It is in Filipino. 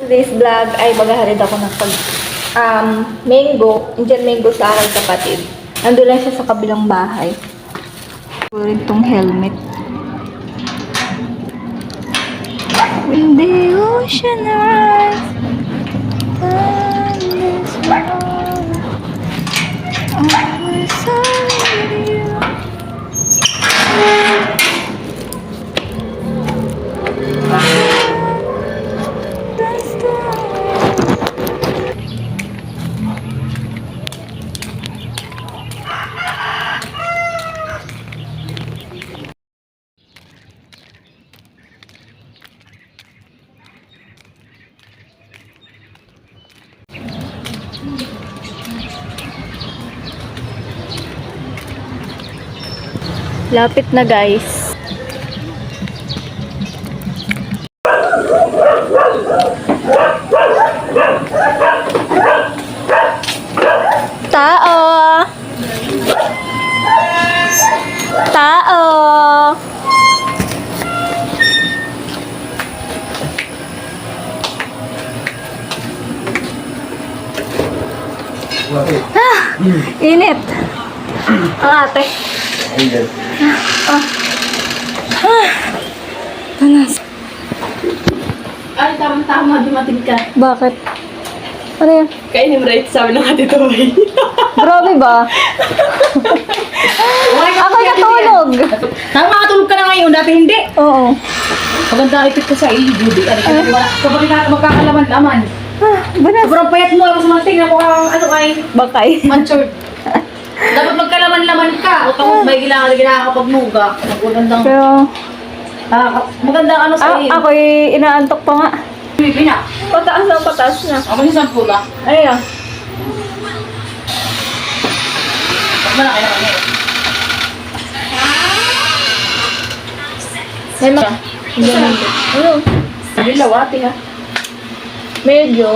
Today's vlog ay maghaharid ako ng mango, Indian mango sa aking kapatid. Nandun lang siya sa kabilang bahay. Rin tong helmet. When the ocean rise, and this world, always with you. Lapit na guys. Tao! Tao! Init! Ang ate. Panas. Ay, tama-tama, dumating ka. Bakit? Ano yan? Kainin mo rin, sabi ng ate Toy. Grabe ba? Ako natulog. Nakakatulog ka na ngayon, dati hindi. Oo. Maganda ipit ko sa iyo, Judy. Kapag magkakalaman-laman. Banas. Sobrang payat mo, mas mating ako ang ano ay Bakay. mansure. Dapat magkalaman-laman ka. O tapos may ginagawa kapag nuga. Magandang, Pero, magandang ano sa iyo. ako'y inaantok pa nga. Bibi na. Pataas na, pataas na. Ako yung 10 na. Ayan. Pag malaki na kami. May mga... Ano? Sabi lawati ha. Medyo...